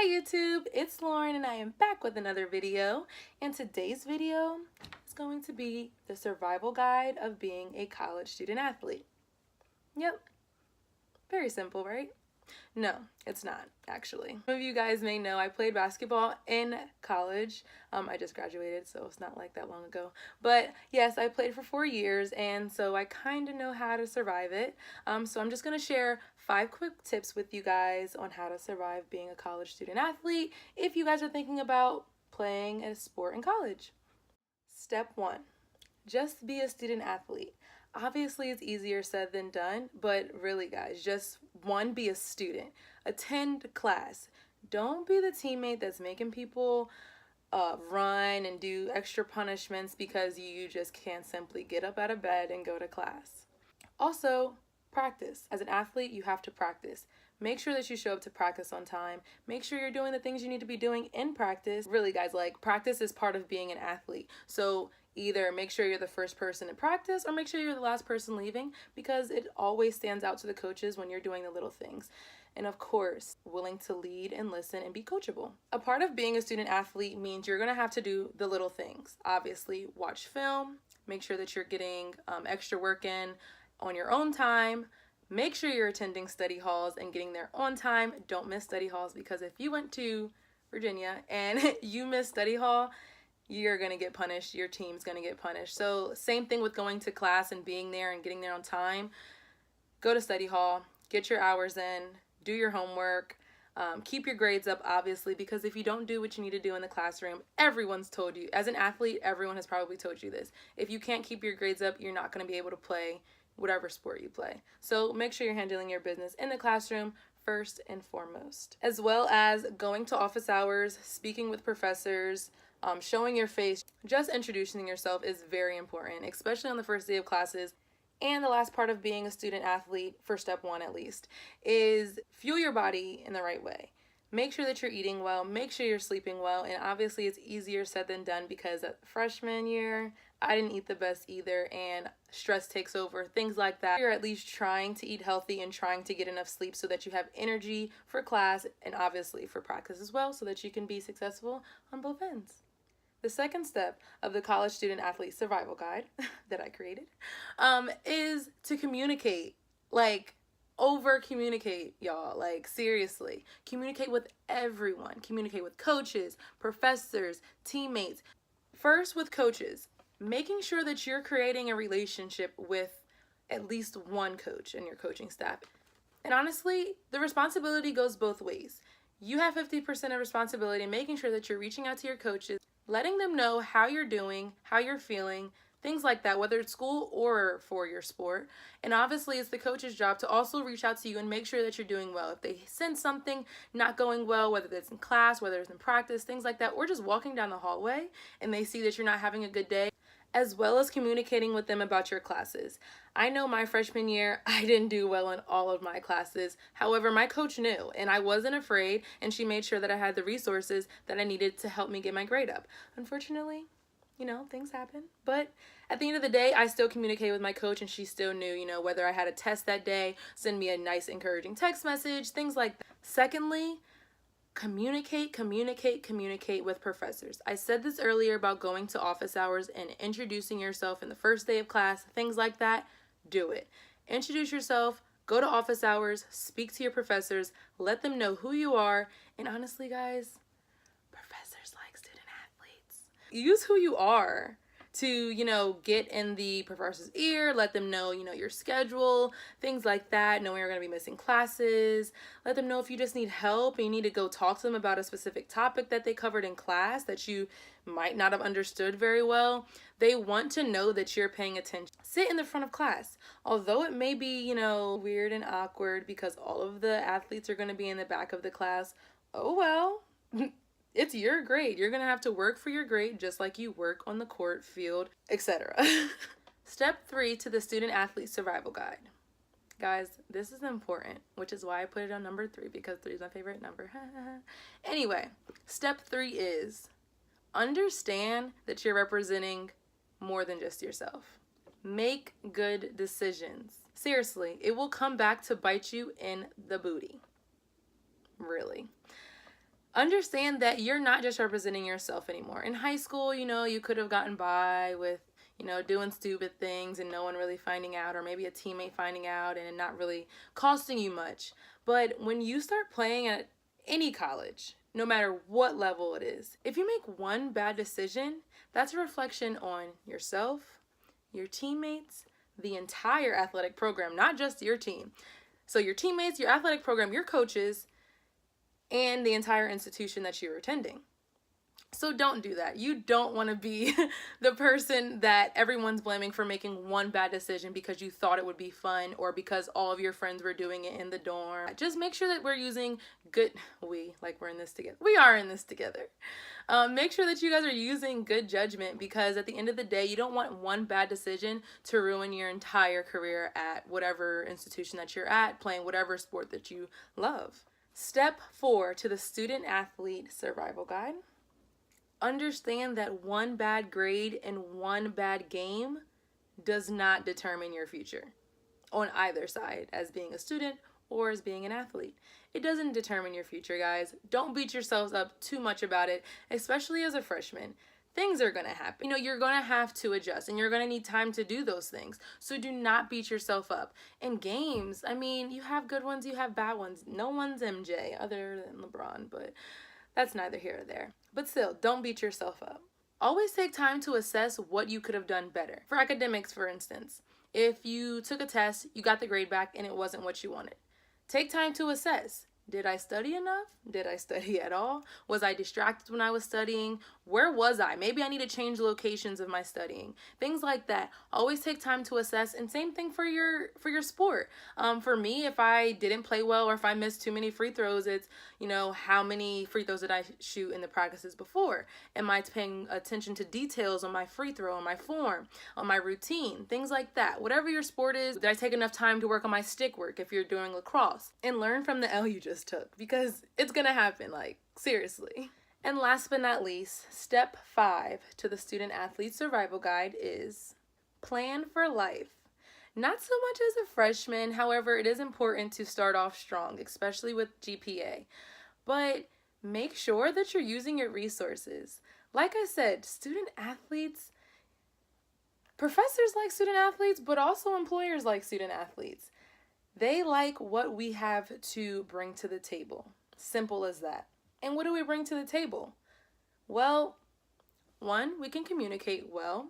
Hi YouTube, it's Lauren and I am back with another video, and today's video is going to be the survival guide of being a college student athlete. Yep, very simple, right? No, it's not, actually. Some of you guys may know I played basketball in college. I just graduated, so it's not like that long ago. But yes, I played for 4 years, and so I kind of know how to survive it. So I'm just going to share 5 quick tips with you guys on how to survive being a college student athlete if you guys are thinking about playing a sport in college. Step 1, just be a student athlete. Obviously, it's easier said than done, but really, guys, just one, be a student. Attend class. Don't be the teammate that's making people run and do extra punishments because you just can't simply get up out of bed and go to class. Also, practice. As an athlete, you have to practice. Make sure that you show up to practice on time. Make sure you're doing the things you need to be doing in practice. Really, guys, like, practice is part of being an athlete. So either make sure you're the first person in practice or make sure you're the last person leaving, because it always stands out to the coaches when you're doing the little things. And of course, willing to lead and listen and be coachable. A part of being a student athlete means you're going to have to do the little things. Obviously, watch film, make sure that you're getting extra work in on your own time. Make sure you're attending study halls and getting there on time. Don't miss study halls, because if you went to Virginia and you miss study hall, you're going to get punished. Your team's going to get punished. So same thing with going to class and being there and getting there on time. Go to study hall, get your hours in, do your homework, keep your grades up, obviously, because if you don't do what you need to do in the classroom, everyone's told you. As an athlete, everyone has probably told you this. If you can't keep your grades up, you're not going to be able to play whatever sport you play. So make sure you're handling your business in the classroom first and foremost, as well as going to office hours, speaking with professors, showing your face. Just introducing yourself is very important, especially on the first day of classes. And the last part of being a student athlete, for step 1 at least, is fuel your body in the right way. Make sure that you're eating well, make sure you're sleeping well, and obviously it's easier said than done, because at freshman year, I didn't eat the best either, and stress takes over, things like that. You're at least trying to eat healthy and trying to get enough sleep so that you have energy for class and obviously for practice as well, so that you can be successful on both ends. The second step of the college student athlete survival guide that I created is to communicate. Like, over communicate, y'all. Like, seriously, communicate with everyone. Communicate with coaches, professors, teammates. First, with coaches, making sure that you're creating a relationship with at least one coach in your coaching staff. And honestly, the responsibility goes both ways. You have 50% of responsibility in making sure that you're reaching out to your coaches, letting them know how you're doing, how you're feeling, things like that, whether it's school or for your sport. And obviously, it's the coach's job to also reach out to you and make sure that you're doing well. If they sense something not going well, whether it's in class, whether it's in practice, things like that, or just walking down the hallway and they see that you're not having a good day, as well as communicating with them about your classes. I know my freshman year, I didn't do well in all of my classes. However, my coach knew, and I wasn't afraid, and she made sure that I had the resources that I needed to help me get my grade up. Unfortunately, you know, things happen. But at the end of the day, I still communicated with my coach, and she still knew, you know, whether I had a test that day, send me a nice, encouraging text message, things like that. Secondly, communicate with professors. I said this earlier about going to office hours and introducing yourself in the first day of class, things like that. Do it. Introduce yourself, go to office hours, speak to your professors, let them know who you are. And honestly, guys, professors like student athletes. Use who you are to, you know, get in the professor's ear, let them know, you know, your schedule, things like that, know when you're going to be missing classes, let them know if you just need help and you need to go talk to them about a specific topic that they covered in class that you might not have understood very well. They want to know that you're paying attention. Sit in the front of class. Although it may be, you know, weird and awkward because all of the athletes are going to be in the back of the class, oh well. It's your grade. You're going to have to work for your grade just like you work on the court, field, etc. Step 3 to the student athlete survival guide. Guys, this is important, which is why I put it on number 3, because 3 is my favorite number. Anyway, step 3 is understand that you're representing more than just yourself. Make good decisions. Seriously, it will come back to bite you in the booty. Really. Understand that you're not just representing yourself anymore. In high school, you could have gotten by with, doing stupid things and no one really finding out, or maybe a teammate finding out and it not really costing you much. But when you start playing at any college, no matter what level it is, if you make one bad decision, that's a reflection on yourself, your teammates, the entire athletic program, not just your team. So your teammates, your athletic program, your coaches, and the entire institution that you're attending. So don't do that. You don't want to be the person that everyone's blaming for making one bad decision because you thought it would be fun or because all of your friends were doing it in the dorm. Just make sure that we're using good, we're in this together. We are in this together. Make sure that you guys are using good judgment, because at the end of the day, you don't want one bad decision to ruin your entire career at whatever institution that you're at, playing whatever sport that you love. Step 4 to the Student Athlete Survival Guide. Understand that one bad grade and one bad game does not determine your future on either side, as being a student or as being an athlete. It doesn't determine your future, guys. Don't beat yourselves up too much about it, especially as a freshman. Things are going to happen. You're going to have to adjust and you're going to need time to do those things. So do not beat yourself up. In games, you have good ones, you have bad ones. No one's MJ other than LeBron, but that's neither here or there. But still, don't beat yourself up. Always take time to assess what you could have done better. For academics, for instance, if you took a test, you got the grade back and it wasn't what you wanted. Take time to assess. Did I study enough? Did I study at all? Was I distracted when I was studying? Where was I? Maybe I need to change locations of my studying. Things like that. Always take time to assess, and same thing for your sport. For me, if I didn't play well or if I missed too many free throws, it's, how many free throws did I shoot in the practices before? Am I paying attention to details on my free throw, on my form, on my routine? Things like that. Whatever your sport is, did I take enough time to work on my stick work if you're doing lacrosse? And learn from the L you just took, because it's gonna happen, seriously. And last but not least, step 5 to the Student Athlete Survival Guide is plan for life. Not so much as a freshman, however, it is important to start off strong, especially with GPA. But make sure that you're using your resources. Like I said, student athletes, professors like student athletes, but also employers like student athletes. They like what we have to bring to the table. Simple as that. And what do we bring to the table? Well, 1, we can communicate well.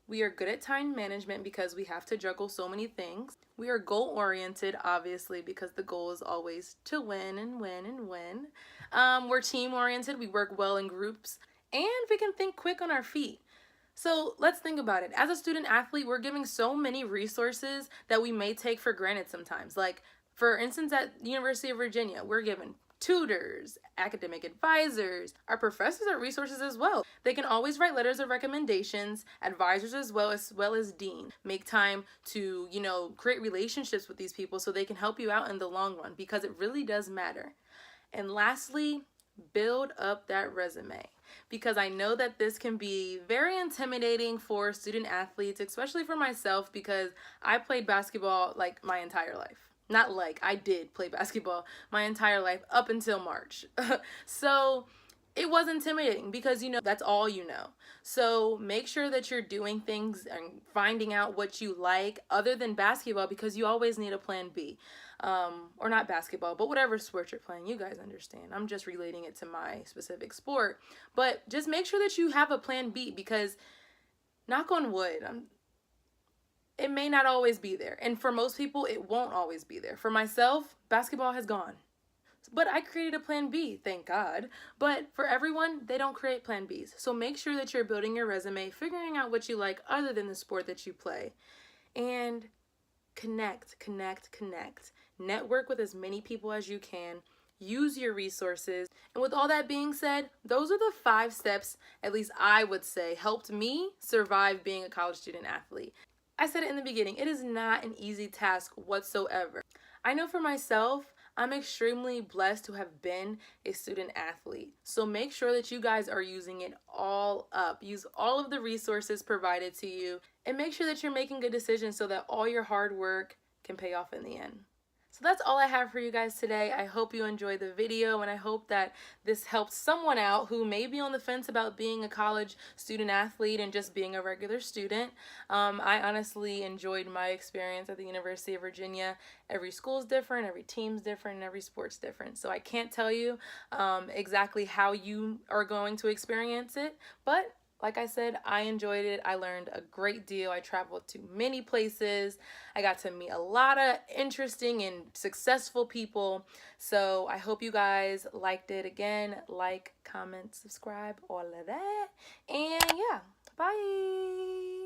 We are good at time management because we have to juggle so many things. We are goal-oriented, obviously, because the goal is always to win and win and win. We're team-oriented. We work well in groups. And we can think quick on our feet. So let's think about it. As a student athlete, we're giving so many resources that we may take for granted sometimes. Like, for instance, at University of Virginia, we're given tutors, academic advisors. Our professors are resources as well. They can always write letters of recommendations, advisors as well as dean. Make time to, create relationships with these people so they can help you out in the long run, because it really does matter. And lastly, build up that resume, because I know that this can be very intimidating for student athletes, especially for myself, because I played basketball my entire life. I did play basketball my entire life up until March. So it was intimidating because, that's all you know. So make sure that you're doing things and finding out what you like other than basketball, because you always need a plan B. Or not basketball, but whatever sport you're playing, you guys understand. I'm just relating it to my specific sport. But just make sure that you have a plan B, because knock on wood, it may not always be there. And for most people, it won't always be there. For myself, basketball has gone. But I created a plan B, thank God. But for everyone, they don't create plan Bs. So make sure that you're building your resume, figuring out what you like other than the sport that you play. And connect. Network with as many people as you can. Use your resources. And with all that being said, those are the 5 steps, at least I would say, helped me survive being a college student athlete. I said it in the beginning, it is not an easy task whatsoever. I know for myself, I'm extremely blessed to have been a student athlete. So make sure that you guys are using it all up. Use all of the resources provided to you, and make sure that you're making good decisions so that all your hard work can pay off in the end. So that's all I have for you guys today. I hope you enjoyed the video, and I hope that this helps someone out who may be on the fence about being a college student athlete and just being a regular student. I honestly enjoyed my experience at the University of Virginia. Every school's different, every team's different, and every sport's different. So I can't tell you exactly how you are going to experience it, but like I said, I enjoyed it. I learned a great deal. I traveled to many places. I got to meet a lot of interesting and successful people. So I hope you guys liked it. Again, like, comment, subscribe, all of that. And yeah, bye.